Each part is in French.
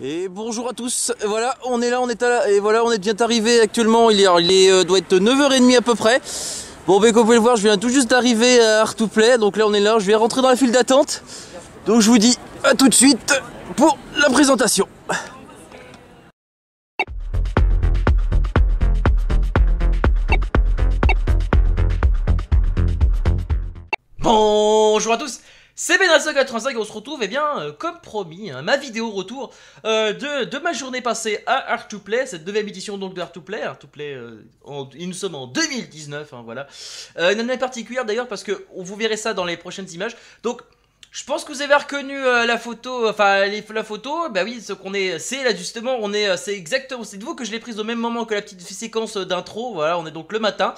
Et bonjour à tous, voilà, on est là, et voilà, on est bien arrivé actuellement, doit être 9h30 à peu près. Bon, ben, comme vous pouvez le voir, je viens tout juste d'arriver à Art2Play, donc là on est là, je vais rentrer dans la file d'attente. Donc je vous dis à tout de suite pour la présentation. Bonjour à tous, c'est Benraso85 et on se retrouve, comme promis, ma vidéo retour de ma journée passée à Art2Play, cette 9ème édition donc de Art2Play, nous sommes en 2019, hein, voilà. Une année particulière d'ailleurs parce que vous verrez ça dans les prochaines images, donc je pense que vous avez reconnu la photo, la photo, bah oui, c'est là justement, c'est exactement, c'est de vous que je l'ai prise au même moment que la petite séquence d'intro, voilà, on est donc le matin.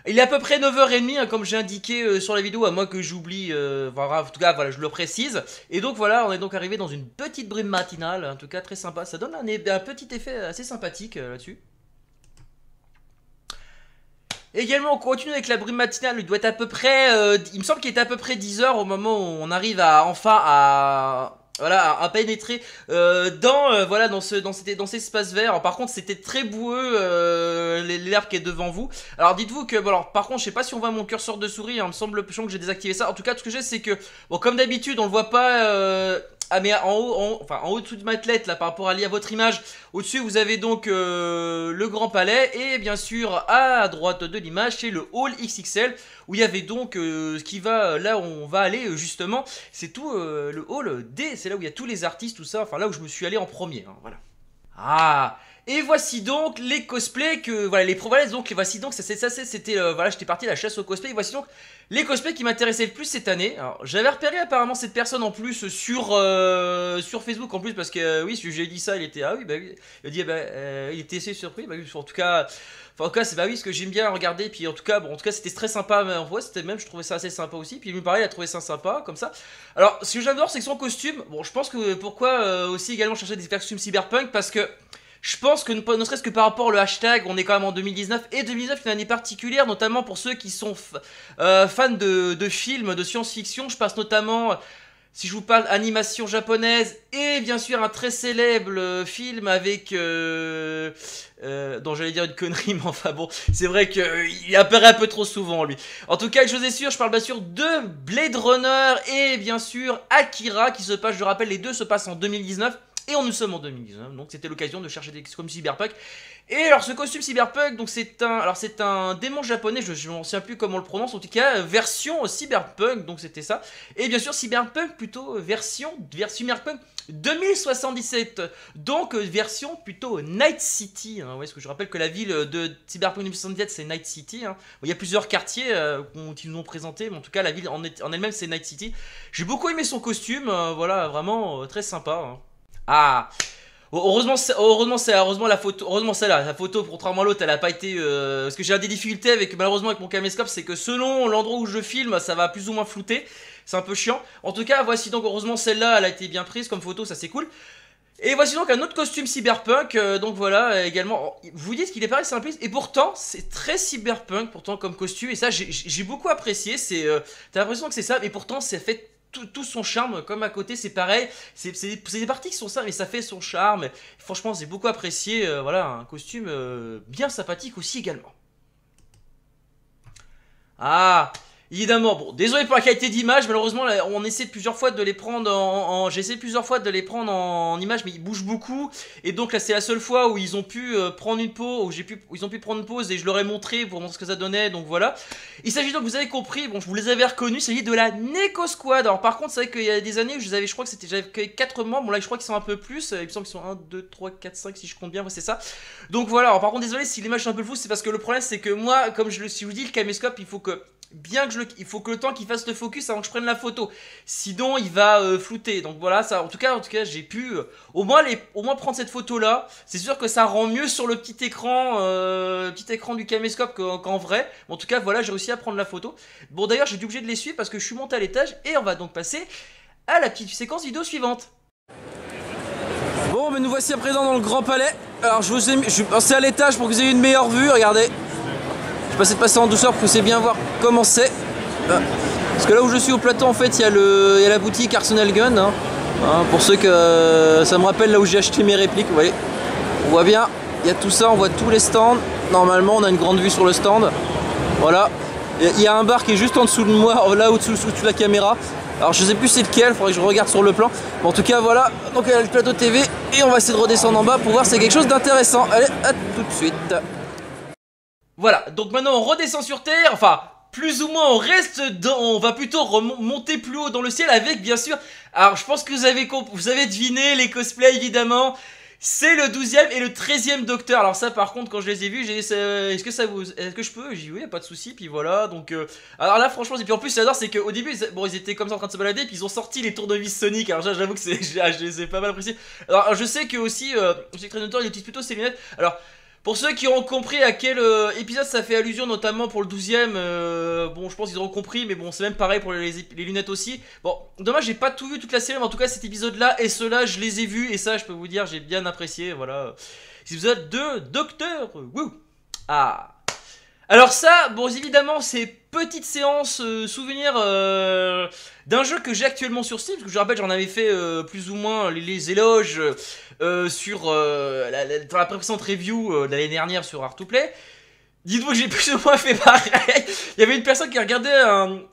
Il est à peu près 9h30, hein, comme j'ai indiqué sur la vidéo, à moins que j'oublie, en tout cas, voilà, je le précise. Et donc voilà, on est donc arrivé dans une petite brume matinale, en tout cas très sympa. Ça donne un petit effet assez sympathique là-dessus. Également, on continue avec la brume matinale, il doit être à peu près, il me semble qu'il était à peu près 10h au moment où on arrive à pénétrer dans cet espace vert. Alors, par contre, c'était très boueux, l'herbe qui est devant vous. Alors, dites-vous que, bon, alors, par contre, je sais pas si on voit mon curseur de souris, hein, il me semble que j'ai désactivé ça. En tout cas, ce que j'ai, c'est que, bon, comme d'habitude, on le voit pas. Mais en haut dessous de ma tête, là, par rapport à votre image, au-dessus, vous avez donc le Grand Palais, et bien sûr, à droite de l'image, c'est le Hall XXL, où il y avait donc ce qui va, là où on va aller, justement, c'est tout le Hall D, c'est là où il y a tous les artistes, tout ça, enfin là où je me suis allé en premier, hein, voilà. Ah, et voici donc les cosplays que voilà voici donc c'était voilà, j'étais parti à la chasse aux cosplays. Et voici donc les cosplays qui m'intéressaient le plus cette année. Alors, j'avais repéré apparemment cette personne en plus sur Facebook en plus parce que oui, j'ai dit ça, il était oui, il a dit il était assez surpris. Bah oui, en tout cas c'est bah oui, parce que j'aime bien regarder, puis en tout cas c'était très sympa, mais en vrai je trouvais ça assez sympa aussi, puis lui pareil, il a trouvé ça sympa comme ça. Alors ce que j'adore, c'est que son costume, bon, je pense que pourquoi aussi également chercher des costumes cyberpunk, parce que je pense que ne serait-ce que par rapport au hashtag, on est quand même en 2019, et 2019 est une année particulière, notamment pour ceux qui sont fans de films, de science-fiction. Je passe notamment, si je vous parle animation japonaise, et bien sûr un très célèbre film avec... dont j'allais dire une connerie, mais enfin bon, c'est vrai qu'il apparaît un peu trop souvent lui. En tout cas, une chose est sûre, je parle bien sûr de Blade Runner et bien sûr Akira, qui se passe, je rappelle, les deux se passent en 2019. Et nous sommes en 2019, donc c'était l'occasion de chercher des costumes cyberpunk. Et alors ce costume cyberpunk, donc c'est un démon japonais, je m'en souviens plus comment on le prononce, en tout cas version cyberpunk, donc c'était ça. Et bien sûr cyberpunk plutôt version cyberpunk 2077, donc version plutôt Night City, hein, ouais, parce que je rappelle que la ville de Cyberpunk 2077 c'est Night City, hein. Il y a plusieurs quartiers qu'ils nous ont présentés, mais en tout cas la ville en elle-même c'est Night City. J'ai beaucoup aimé son costume, voilà, vraiment très sympa, hein. Ah, heureusement la photo, contrairement à l'autre, elle a pas été parce que j'ai des difficultés malheureusement avec mon caméscope, c'est que selon l'endroit où je filme, ça va plus ou moins flouter, c'est un peu chiant. En tout cas, voici donc heureusement celle-là, elle a été bien prise comme photo, ça c'est cool. Et voici donc un autre costume cyberpunk, donc voilà, également, vous dites qu'il est pareil simpliste, et pourtant, c'est très cyberpunk, pourtant, comme costume, et ça, j'ai beaucoup apprécié, t'as l'impression que c'est ça, et pourtant, ça fait tout son charme, comme à côté, c'est pareil, c'est des parties qui sont ça, mais ça fait son charme, et franchement, j'ai beaucoup apprécié, voilà, un costume bien sympathique aussi, également. Ah, évidemment, bon, désolé pour la qualité d'image, malheureusement, on essaie plusieurs fois de les prendre j'essaie plusieurs fois de les prendre en image, mais ils bougent beaucoup, et donc là, c'est la seule fois où ils ont pu prendre une pause, où ils ont pu prendre une pause, et je leur ai montré pour montrer ce que ça donnait, donc voilà. Il s'agit donc, vous avez compris, bon, je vous les avais reconnus, il s'agit de la Neko Squad. Alors par contre, c'est vrai qu'il y a des années où je crois que j'avais que 4 membres, bon là, je crois qu'ils sont un peu plus, il me semble qu'ils sont 1, 2, 3, 4, 5, si je compte bien, ouais, c'est ça. Donc voilà, alors par contre, désolé si l'image est un peu floue, c'est parce que le problème, c'est que moi, si je vous dis, le caméscope, il faut que le temps qu'il fasse le focus avant que je prenne la photo, sinon il va flouter. Donc voilà, ça, en tout cas j'ai pu au moins prendre cette photo là. C'est sûr que ça rend mieux sur le petit écran du caméscope qu'en vrai. En tout cas voilà, j'ai réussi à prendre la photo. Bon d'ailleurs j'ai été obligé de les suivre parce que je suis monté à l'étage, et on va donc passer à la petite séquence vidéo suivante. Bon, mais nous voici à présent dans le Grand Palais. Alors je suis passé à l'étage pour que vous ayez une meilleure vue, regardez. Je vais essayer de passer en douceur pour que vous puissiez bien voir comment c'est. Parce que là où je suis au plateau, en fait, il y a la boutique Arsenal Gun, hein. Hein, pour ceux que ça me rappelle là où j'ai acheté mes répliques, vous voyez. On voit bien, il y a tout ça, on voit tous les stands. Normalement, on a une grande vue sur le stand. Voilà. Il y a un bar qui est juste en dessous de moi, là au-dessous de la caméra. Alors je sais plus c'est lequel, il faudrait que je regarde sur le plan. Mais en tout cas voilà, donc il y a le plateau TV et on va essayer de redescendre en bas pour voir si c'est quelque chose d'intéressant. Allez, à tout de suite. Voilà, donc maintenant on redescend sur Terre, enfin plus ou moins on reste dans, on va plutôt remonter plus haut dans le ciel avec bien sûr, alors je pense que vous avez deviné les cosplays évidemment. C'est le 12e et le 13e docteur. Alors ça par contre quand je les ai vus j'ai dit est-ce que je peux? J'ai dit oui y a pas de souci. Puis voilà donc alors là franchement et puis en plus j'adore c'est qu'au début bon ils étaient comme ça en train de se balader. Puis ils ont sorti les tournevis Sonic. Alors j'avoue que je les ai pas mal appréciés. Alors je sais que aussi chez Créateur il utilise plutôt ses lunettes. Alors pour ceux qui auront compris à quel épisode ça fait allusion, notamment pour le 12e, bon je pense qu'ils auront compris, mais bon c'est même pareil pour les lunettes aussi. Bon, dommage j'ai pas tout vu toute la série, mais en tout cas cet épisode là et ceux-là je les ai vus, et ça je peux vous dire j'ai bien apprécié, voilà. Cet épisode de Docteur Who. Ah. Alors ça, bon évidemment c'est petite séance souvenir d'un jeu que j'ai actuellement sur Steam, parce que je rappelle j'en avais fait plus ou moins les éloges sur dans la précédente review de l'année dernière sur Art2Play. Dites-vous que j'ai plus ou moins fait pareil. Il y avait une personne qui regardait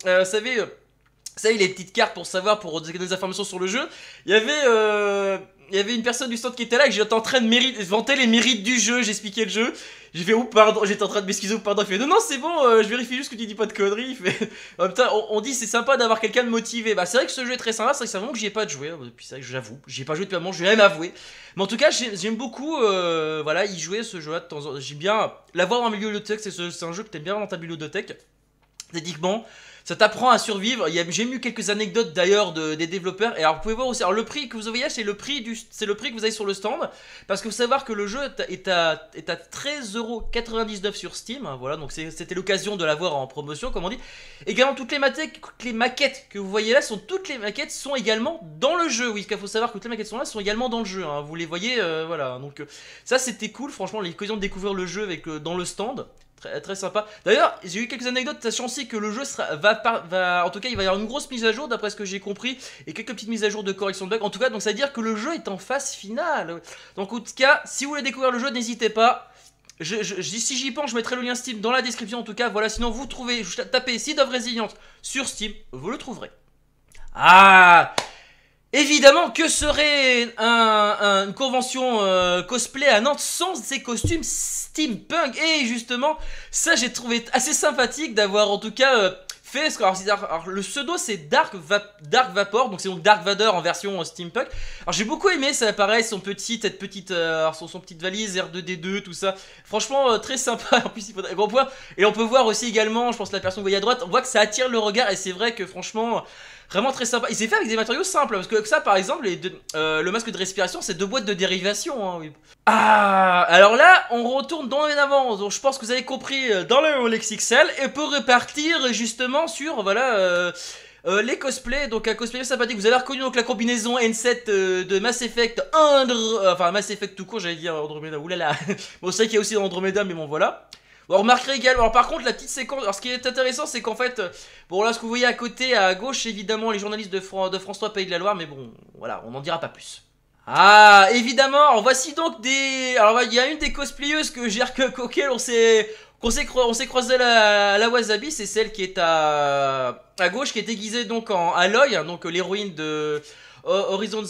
vous savez les petites cartes pour savoir, pour donner des informations sur le jeu. Il y avait une personne du stand qui était là et que j'étais en train de vanter les mérites du jeu, j'expliquais le jeu. J'ai fait, oh pardon, j'étais en train de m'excuser, oh pardon. Il fait, non, non, c'est bon, je vérifie juste que tu dis pas de conneries. Il fait, en même temps, on dit c'est sympa d'avoir quelqu'un de motivé. Bah, c'est vrai que ce jeu est très sympa, c'est vrai que c'est vraiment que j'y ai pas de jouer. Puis c'est vrai que j'avoue, j'y ai pas joué depuis un moment, je vais même avouer. Mais en tout cas, j'aime beaucoup, voilà, y jouer ce jeu-là de temps en temps. J'aime bien l'avoir dans ma bibliothèque, c'est un jeu que t'aimes bien dans ta bibliothèque. Techniquement, ça t'apprend à survivre. J'ai lu quelques anecdotes d'ailleurs des développeurs. Et alors vous pouvez voir aussi, alors le prix que vous voyez c'est le prix que vous avez sur le stand. Parce que vous savez savoir que le jeu est à 13,99€ sur Steam. Voilà, donc c'était l'occasion de l'avoir en promotion comme on dit. Également toutes les maquettes que vous voyez là, toutes les maquettes sont également dans le jeu. Oui, il faut savoir que toutes les maquettes sont là, sont également dans le jeu, hein. Vous les voyez, voilà. Donc ça c'était cool, franchement l'occasion de découvrir le jeu dans le stand. Très, très sympa. D'ailleurs, j'ai eu quelques anecdotes, sachant aussi que le jeu en tout cas, il va y avoir une grosse mise à jour d'après ce que j'ai compris, et quelques petites mises à jour de correction de bugs. En tout cas, donc ça veut dire que le jeu est en phase finale. Donc en tout cas, si vous voulez découvrir le jeu, n'hésitez pas. Si j'y pense, je mettrai le lien Steam dans la description. En tout cas, voilà. Sinon, vous trouvez, tapez Seed of Resilience sur Steam, vous le trouverez. Ah. Évidemment, que serait une convention cosplay à Nantes sans ces costumes steampunk? Et justement, ça j'ai trouvé assez sympathique d'avoir en tout cas fait. Alors, le pseudo c'est Dark Vapor, donc c'est donc Dark Vador en version steampunk. Alors j'ai beaucoup aimé, ça apparaît son petite valise R2D2, tout ça. Franchement très sympa. En plus, on peut voir aussi également, je pense la personne que vous voyez à droite, on voit que ça attire le regard et c'est vrai que franchement. Vraiment très sympa. Il s'est fait avec des matériaux simples. Parce que ça, par exemple, le masque de respiration, c'est 2 boîtes de dérivation. Hein, oui. Ah, alors là, on retourne dans les avant. Donc, je pense que vous avez compris dans le Rolex XL. Et pour repartir justement sur voilà, les cosplays. Donc, un cosplay sympathique. Vous avez reconnu donc, la combinaison N7 de Mass Effect. Enfin, Mass Effect tout court, j'allais dire Andromeda. Oulala. Bon, c'est vrai qu'il y a aussi Andromeda, mais bon, voilà. Bon, on remarquerait également, alors par contre la petite séquence, alors ce qui est intéressant c'est qu'en fait, bon là ce que vous voyez à côté, à gauche évidemment les journalistes de France 3 Pays de la Loire, mais bon voilà, on n'en dira pas plus. Ah évidemment, alors voici donc alors il y a une des cosplayeuses auquel on s'est croisé à la Wasabi, c'est celle qui est à gauche, qui est déguisée donc en Aloy, hein, donc l'héroïne de Horizon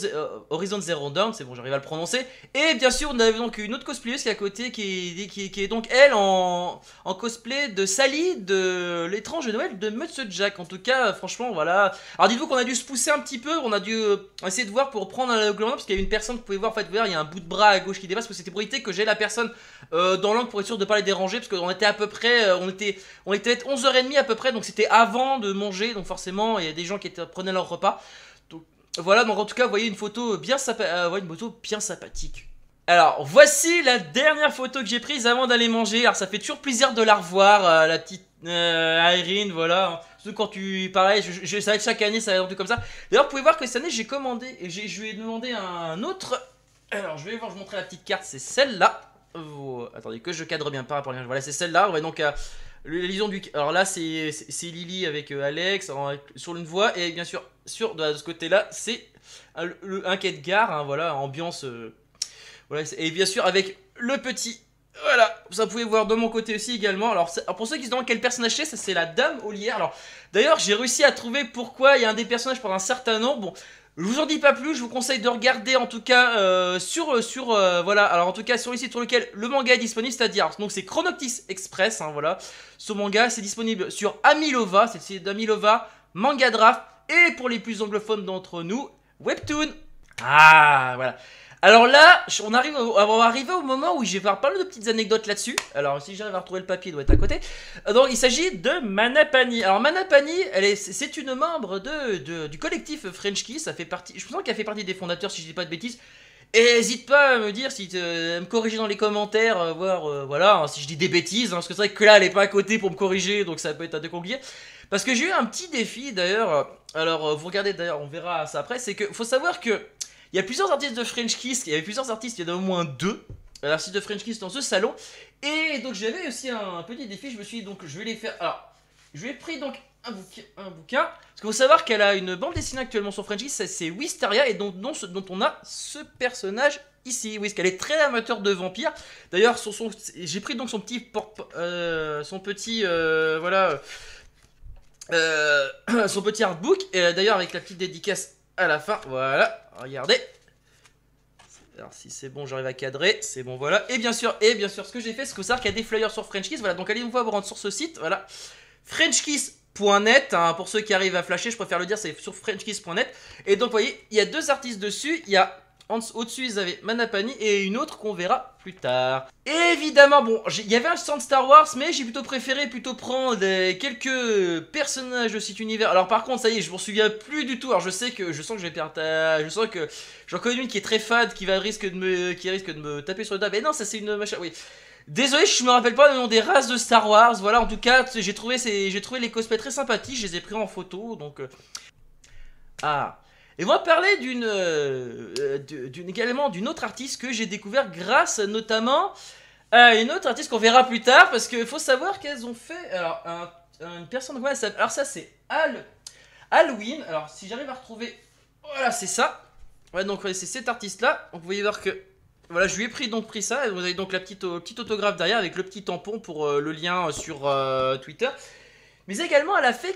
Zero Dawn, c'est bon j'arrive à le prononcer. Et bien sûr on avait donc une autre cosplayeuse qui est à côté qui est donc elle en cosplay de Sally de l'étrange Noël de Monsieur Jack. En tout cas franchement voilà. Alors dites-vous qu'on a dû se pousser un petit peu, on a dû essayer de voir pour prendre le gland parce qu'il y a une personne que vous pouvez voir en fait, il y a un bout de bras à gauche qui dépasse parce que c'était pour éviter que j'ai la personne dans l'angle pour être sûr de ne pas les déranger parce qu'on était à peu près on était 11h30 à peu près, donc c'était avant de manger, donc forcément il y a des gens qui prenaient leur repas. Voilà, donc en tout cas, vous voyez une photo bien sympathique. Alors, voici la dernière photo que j'ai prise avant d'aller manger. Alors, ça fait toujours plaisir de la revoir, la petite Irene, voilà. Surtout quand pareil, ça va être chaque année, ça va être un truc comme ça. D'ailleurs, vous pouvez voir que cette année, j'ai commandé, et je lui ai demandé un autre. Alors, je vais vous montrer la petite carte, c'est celle-là. Attendez, que je cadre bien par rapport à voilà, c'est celle-là. On va donc La liaison du... Alors là, c'est Lily avec Alex sur une voie. Et bien sûr, de ce côté-là, c'est un quai de gare. Hein, voilà, ambiance... voilà, et bien sûr, avec le petit... Voilà, ça vous pouvez voir de mon côté aussi également. Alors pour ceux qui se demandent quel personnage c'est, ça c'est la Dame Ollière. Alors d'ailleurs, j'ai réussi à trouver pourquoi il y a un des personnages par un certain nom. Bon, je vous en dis pas plus, je vous conseille de regarder en tout cas voilà, alors en tout cas sur le site sur lequel le manga est disponible, c'est-à-dire, donc c'est Chronoctis Express, hein, voilà. Ce manga, c'est disponible sur Amilova, c'est le site d'Amilova, Manga Draft, et pour les plus anglophones d'entre nous, Webtoon. Ah, voilà. Alors là, on va arriver au moment où je vais faire pas mal de petites anecdotes là-dessus. Alors si j'arrive à retrouver le papier, il doit être à côté. Donc il s'agit de Manapani. Alors Manapani, c'est une membre du collectif French Kiss. Ça fait partie, je pense qu'elle fait partie des fondateurs si je dis pas de bêtises. Et n'hésite pas à me dire, me corriger dans les commentaires, voilà, hein, si je dis des bêtises, hein, parce que c'est vrai que là elle est pas à côté pour me corriger, donc ça peut être un peu compliqué. Parce que j'ai eu un petit défi d'ailleurs. Alors vous regardez d'ailleurs, on verra ça après. C'est que faut savoir que il y a plusieurs artistes de French Kiss, il y avait plusieurs artistes, il y en a au moins 2 artistes de French Kiss dans ce salon. Et donc j'avais aussi un petit défi, je me suis dit donc je vais les faire. Alors, je lui ai pris donc un bouquin. Parce qu'il faut savoir qu'elle a une bande dessinée actuellement sur French Kiss, c'est Wisteria, et dont on a ce personnage ici. Oui, parce qu'elle est très amateur de vampires. D'ailleurs, j'ai pris donc son petit voilà, son petit artbook, et d'ailleurs avec la petite dédicace à la fin, voilà, regardez. Alors si c'est bon, j'arrive à cadrer, c'est bon, voilà. Et bien sûr, ce que j'ai fait, c'est que ça qu'il y a des flyers sur French Kiss, voilà. Donc allez vous rendre sur ce site, voilà. Frenchkiss.net, hein, pour ceux qui arrivent à flasher, je préfère le dire, c'est sur Frenchkiss.net. Et donc vous voyez, il y a 2 artistes dessus, il y a au-dessus, ils avaient Manapani et une autre qu'on verra plus tard. Et évidemment, bon, il y avait un stand Star Wars, mais j'ai préféré prendre quelques personnages de cet univers. Alors par contre, ça y est, je m'en souviens plus du tout. Alors je sens que je vais perdre, j'en connais une qui est très fade, qui risque de me taper sur le doigt. Mais non, ça c'est une machin, oui. Désolé, je me rappelle pas le nom des races de Star Wars. Voilà, en tout cas, j'ai trouvé les cosplays très sympathiques, je les ai pris en photo, donc... Ah... Et on va parler également d'une autre artiste que j'ai découvert grâce notamment à une autre artiste qu'on verra plus tard, parce qu'il faut savoir qu'elles ont fait alors une personne, ouais, alors ça c'est Halloween. Alors si j'arrive à retrouver, voilà, c'est ça. Ouais, donc ouais, c'est cette artiste là. Donc vous voyez voir que voilà, je lui ai pris ça, et vous avez donc la petite autographe derrière avec le petit tampon pour le lien sur Twitter. Mais également, elle a fait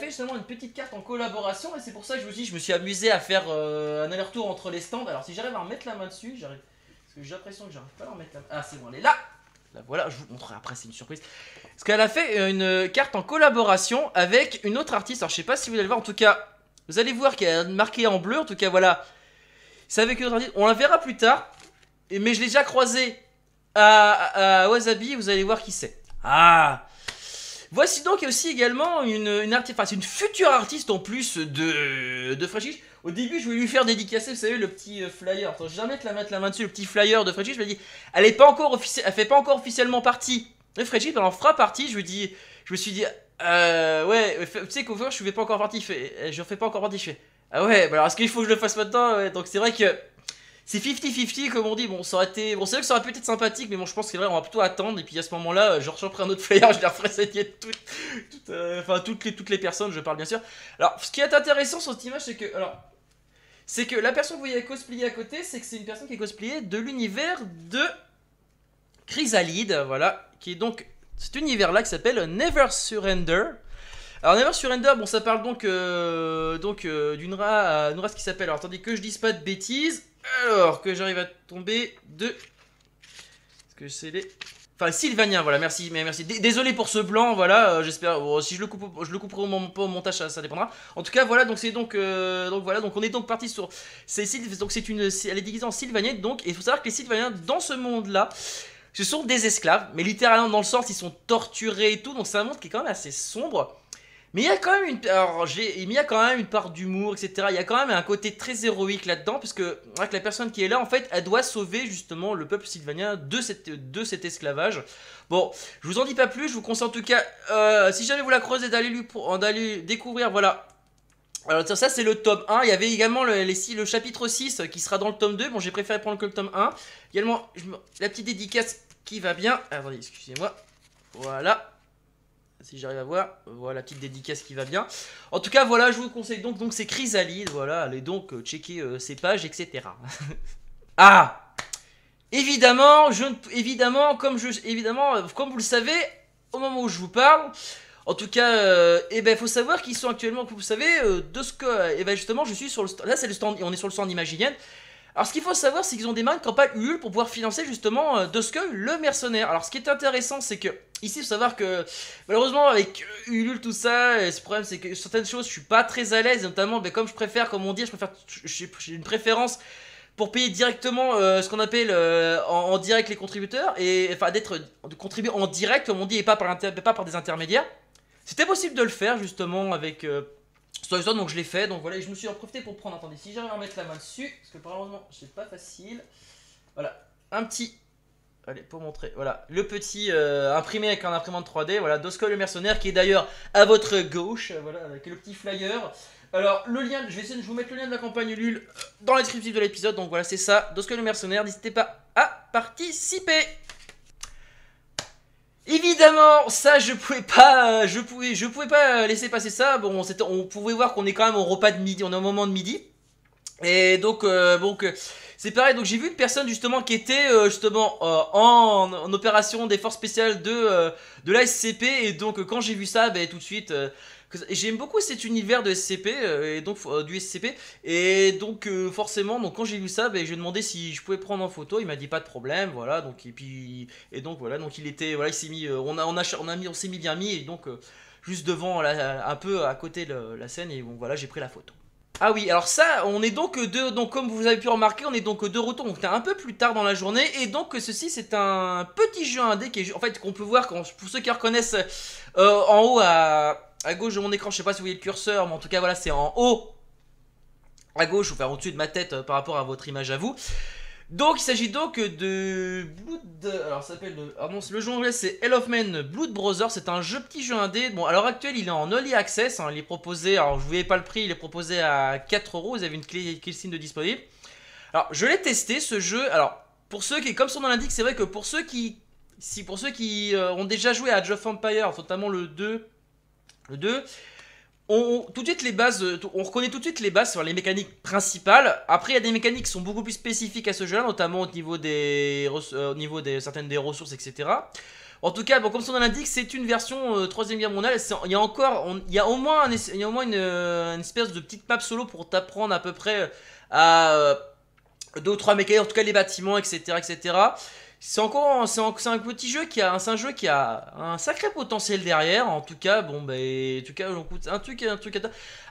justement une petite carte en collaboration, et c'est pour ça que je me suis amusé à faire un aller-retour entre les stands. Alors si j'arrive à en mettre la main dessus, parce que j'ai l'impression que j'arrive pas à en mettre la main. Ah c'est bon, elle est là. Là voilà, je vous montrerai après, c'est une surprise. Parce qu'elle a fait une carte en collaboration avec une autre artiste. Alors je sais pas si vous allez le voir, en tout cas, vous allez voir qu'elle est marquée en bleu. En tout cas voilà, c'est avec une autre artiste. On la verra plus tard, mais je l'ai déjà croisée à Wasabi, vous allez voir qui c'est. Ah. Voici donc aussi également une artiste, enfin c'est une future artiste en plus de French Kiss. Au début je voulais lui faire dédicacer, vous savez, le petit flyer. Attends, je vais jamais mettre la main dessus, le petit flyer de French Kiss. Je me dis, elle fait pas encore officiellement partie de French Kiss, elle en fera partie. Je me suis dit, ouais, tu sais qu'au fond je fais pas encore partie. Je fais pas encore partie. Je fais, ah ouais, bah alors est-ce qu'il faut que je le fasse maintenant? Ouais, donc c'est vrai que c'est 50-50 comme on dit. Bon, c'est vrai que ça aurait pu être sympathique, mais bon, je pense que c'est vrai, on va plutôt attendre. Et puis à ce moment-là, je reprends un autre flyer, je les referai signer toutes les personnes, je parle bien sûr. Alors, ce qui est intéressant sur cette image, c'est que la personne que vous voyez cosplayer à côté, c'est que c'est une personne qui est cosplayée de l'univers de Chrysalide, voilà, qui est donc cet univers-là qui s'appelle Never Surrender. Alors Never Surrender, bon, ça parle donc d'une race qui s'appelle, alors attendez que je dise pas de bêtises. Alors, que j'arrive à tomber de... Est-ce que c'est les... Enfin, Sylvanien, voilà, merci. Désolé pour ce blanc, voilà, j'espère... Bon, si je le couperai au montage, ça dépendra. En tout cas, voilà, donc c'est donc on est donc parti sur... Elle est déguisée en Sylvanien, donc, et il faut savoir que les Sylvaniens, dans ce monde-là, ce sont des esclaves, mais littéralement dans le sens, ils sont torturés et tout, donc c'est un monde qui est quand même assez sombre. Mais il y a quand même une part d'humour, etc. Il y a quand même un côté très héroïque là-dedans, puisque la personne qui est là, en fait, elle doit sauver justement le peuple sylvanien de cet esclavage. Bon, je vous en dis pas plus, je vous conseille en tout cas, si jamais vous la croisez, d'aller découvrir, voilà. Alors ça c'est le tome 1, il y avait également le chapitre 6 qui sera dans le tome 2, bon j'ai préféré prendre que le tome 1. Également, la petite dédicace qui va bien, attendez, excusez-moi, voilà. si j'arrive à voir. Voilà, petite dédicace qui va bien. En tout cas, voilà, je vous conseille donc c'est Chrysalide. Voilà, allez donc checker ses pages, etc. Ah! Évidemment, évidemment, comme vous le savez, au moment où je vous parle, en tout cas, faut savoir qu'ils sont actuellement, vous savez, justement, je suis sur le stand, là c'est le stand, on est sur le stand Imaginienne. Alors ce qu'il faut savoir, c'est qu'ils ont démarré une campagne Ulule pour pouvoir financer justement Dusk le mercenaire. Alors ce qui est intéressant, c'est que ici, il faut savoir que malheureusement avec Ulule tout ça, ce problème c'est que certaines choses, je suis pas très à l'aise, notamment, comme je préfère, comme on dit, j'ai une préférence pour payer directement ce qu'on appelle en direct les contributeurs, et enfin de contribuer en direct, comme on dit, et pas par des intermédiaires. C'était possible de le faire justement avec Storyzone, donc je l'ai fait. Donc voilà, et je me suis en profité pour prendre. Attendez, si j'arrive à mettre la main dessus, parce que malheureusement c'est pas facile. Voilà, un petit. Allez, pour montrer, voilà, le petit imprimé avec un imprimante 3D, voilà, Dusk le mercenaire qui est d'ailleurs à votre gauche, voilà, avec le petit flyer. Alors, le lien, je vais essayer de vous mettre le lien de la campagne Ulule dans la description de l'épisode. Donc voilà, c'est ça, Dusk le mercenaire, n'hésitez pas à participer. Évidemment, ça je pouvais pas laisser passer ça. Bon, on pouvait voir qu'on est quand même au repas de midi, on est au moment de midi. Et donc, c'est pareil, donc j'ai vu une personne justement qui était justement en opération des forces spéciales de la SCP. Et donc quand j'ai vu ça, tout de suite, j'aime beaucoup cet univers de SCP, et donc du SCP. Et donc forcément, donc quand j'ai vu ça, je lui ai demandé si je pouvais prendre en photo. Il m'a dit pas de problème, voilà. Donc donc voilà, donc il était, voilà, il s'est mis, on s'est mis bien mis, et donc juste devant, un peu à côté de la scène, et bon voilà, j'ai pris la photo. Ah oui, alors ça, on est donc donc comme vous avez pu remarquer, on est donc de retour, donc un peu plus tard dans la journée, et donc ceci c'est un petit jeu indé qui est, en fait, qu'on peut voir, pour ceux qui reconnaissent en haut à gauche de mon écran, je sais pas si vous voyez le curseur, mais en tout cas voilà, c'est en haut à gauche, ou au-dessus de ma tête par rapport à votre image à vous. Donc il s'agit donc de Blood, alors ça s'appelle, le jeu anglais c'est Hell of Men Blood Brothers. C'est un petit jeu indé. Bon, à l'heure actuelle il est en early access, hein, il est proposé, alors je vous voyais pas le prix, il est proposé à 4 €, vous avez une clé Steam de disponible. Alors je l'ai testé ce jeu, alors pour ceux qui, comme son nom l'indique, c'est vrai que pour ceux qui ont déjà joué à Age of Empires, notamment le 2, tout de suite les bases, on reconnaît tout de suite les bases sur les mécaniques principales. Après il y a des mécaniques qui sont beaucoup plus spécifiques à ce jeu là, notamment au niveau des certaines des ressources, etc. En tout cas, bon, comme son nom l'indique, c'est une version 3ème guerre mondiale. Il y a au moins une espèce de petite map solo pour t'apprendre à peu près à 2 ou 3 mécaniques, en tout cas les bâtiments, etc., etc. C'est un petit jeu qui a un sacré potentiel derrière. En tout cas, bon, en tout cas, un truc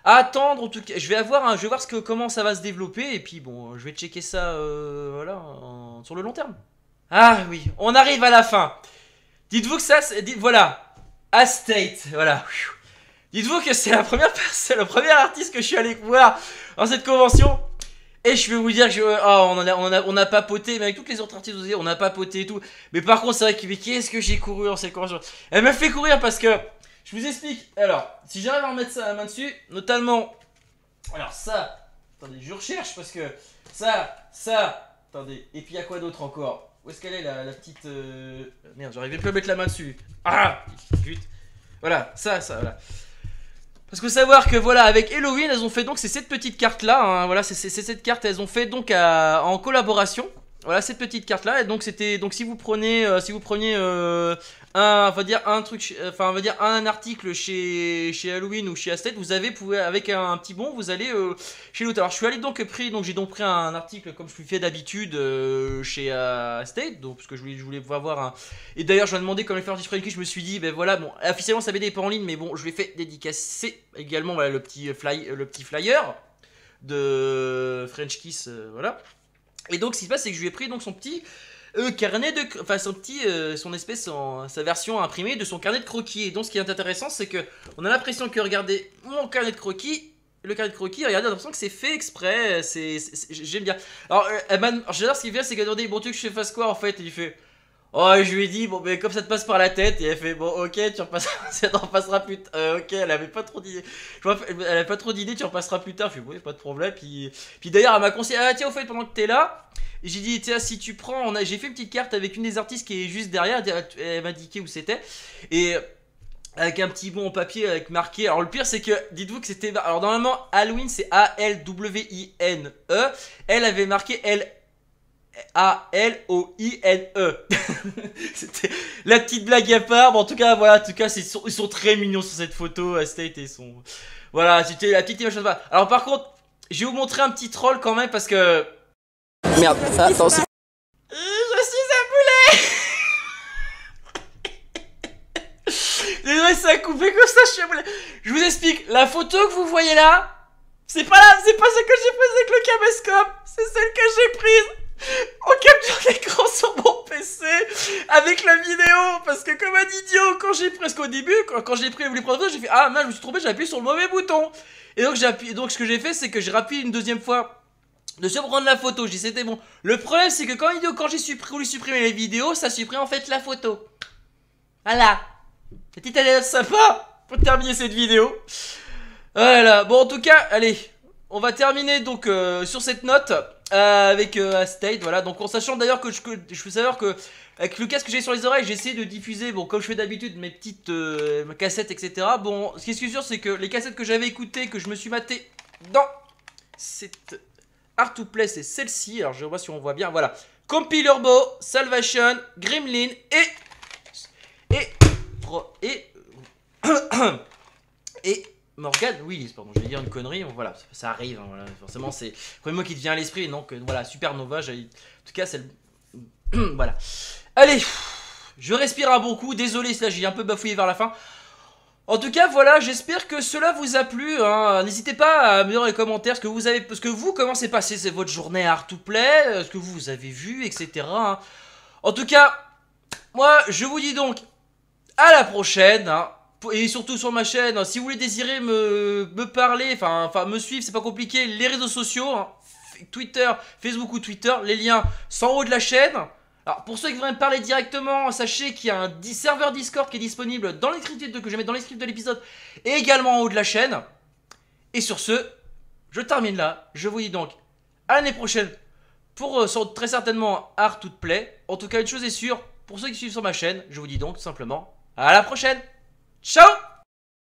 à attendre. En tout cas, je vais voir comment ça va se développer, et puis bon, je vais checker ça, voilà, sur le long terme. Ah oui, on arrive à la fin. Dites-vous que ça, voilà, Astate, voilà. Dites-vous que c'est le premier artiste que je suis allé voir dans cette convention. Et je vais vous dire que on a papoté, mais avec toutes les autres artistes, on a papoté et tout. Mais par contre, c'est vrai que qu'est-ce que j'ai couru en cette convention. Elle m'a fait courir parce que, je vous explique. Alors, si j'arrive à remettre ça la main dessus, notamment, alors ça, attendez, je recherche parce que ça, attendez, et puis il y a quoi d'autre encore? Où est-ce qu'elle est la petite... Merde, j'arrivais plus à mettre la main dessus. Ah, putain. Voilà, ça, voilà. Parce qu'il faut savoir que voilà, avec Halloween, elles ont fait donc cette petite carte là, hein, voilà, c'est cette carte, elles ont fait donc en collaboration. Voilà, cette petite carte là, et donc c'était, donc si vous preniez un article chez Halloween ou chez Astate, pouvez avec un petit bon, vous allez chez l'autre. Alors je suis allé j'ai donc pris un article comme je fais d'habitude chez Astate, donc parce que je voulais avoir un. Et d'ailleurs, je lui ai demandé comment faire un petit je me suis dit, ben voilà, bon, officiellement sa BD est pas en ligne, mais bon, je lui ai fait dédicacer également, voilà, le petit flyer de French Kiss, voilà. Et donc ce qui se passe, c'est que je lui ai pris donc son petit carnet de, enfin sa version imprimée de son carnet de croquis. Et donc ce qui est intéressant, c'est que on a l'impression que, regardez mon carnet de croquis, regardez, on a l'impression que c'est fait exprès. J'aime bien. Alors j'adore ce qu'il fait, c'est qu'elle demandé, bon, tu veux que je fasse quoi en fait? Et il fait, oh, je lui ai dit, bon, mais comme ça te passe par la tête, et elle fait, bon, ok, ça t'en passera plus tard. Ok, elle avait pas trop d'idées. Elle avait pas trop d'idées, tu en passeras plus tard. Je fais, oui, pas de problème. Puis d'ailleurs, elle m'a conseillé, ah, tiens, au fait, pendant que t'es là, j'ai dit, tiens, si tu prends, j'ai fait une petite carte avec une des artistes qui est juste derrière, elle m'a indiqué où c'était. avec un petit bon en papier avec marqué. Alors le pire c'est que dites-vous que c'était, alors normalement Halloween c'est A-L-W-I-N-E. Elle avait marqué A-L-O-I-N-E. C'était la petite blague à part. Bon, en tout cas voilà, en tout cas ils sont très mignons sur cette photo. State et son, voilà, c'était la petite image. Alors par contre, je vais vous montrer un petit troll quand même parce que Merde, attends, c'est... je suis un poulet. Désolé, ça a coupé comme ça, je suis un poulet. Je vous explique, la photo que vous voyez là, c'est pas celle que j'ai prise avec le caméscope, c'est celle que j'ai prise en capture d'écran sur mon PC avec la vidéo. Parce que comme un idiot, quand j'ai presque au début, quand j'ai voulu prendre la photo, j'ai fait ah mince, je me suis trompé, j'ai appuyé sur le mauvais bouton. Et donc donc ce que j'ai fait, c'est que j'ai rappuyé une deuxième fois de se prendre la photo. Je dis c'était bon. Le problème c'est que quand j'ai voulu supprimer les vidéos, ça supprime en fait la photo. Voilà. Petite anecdote sympa pour terminer cette vidéo. Voilà. Bon en tout cas, allez, on va terminer donc sur cette note avec State. Voilà. Donc en sachant d'ailleurs que je veux savoir que avec le casque que j'ai sur les oreilles, j'ai essayé de diffuser, bon comme je fais d'habitude, mes petites cassettes, etc. Bon, ce qui est sûr, c'est que les cassettes que j'avais écoutées, que je me suis maté dans cette Art to Play, c'est celle-ci. Alors je vois si on voit bien. Voilà. Compile Urbo, Salvation, Gremlin et Morgan Willis, pardon, je vais dire une connerie, bon, voilà, ça arrive, hein, voilà, forcément c'est le premier mot qui te vient à l'esprit, donc voilà, Supernova, en tout cas c'est le... voilà. Allez, je respire un bon coup, désolé, là j'ai un peu bafouillé vers la fin. En tout cas, voilà, j'espère que cela vous a plu, hein. N'hésitez pas à me dire dans les commentaires ce que vous avez, comment s'est passé votre journée à Art to Play, ce que vous avez vu, etc. hein. En tout cas, moi je vous dis donc à la prochaine, hein. Et surtout sur ma chaîne, si vous voulez désirer me parler, enfin me suivre, c'est pas compliqué, les réseaux sociaux, hein, Twitter, Facebook ou Twitter, les liens sont en haut de la chaîne. Alors pour ceux qui voudraient me parler directement, sachez qu'il y a un serveur Discord qui est disponible dans les scripts que je vais mettre dans les scripts de l'épisode et également en haut de la chaîne. Et sur ce, je termine là, je vous dis donc à l'année prochaine pour très certainement Art to Play. En tout cas une chose est sûre, pour ceux qui suivent sur ma chaîne, je vous dis donc tout simplement à la prochaine. Ciao!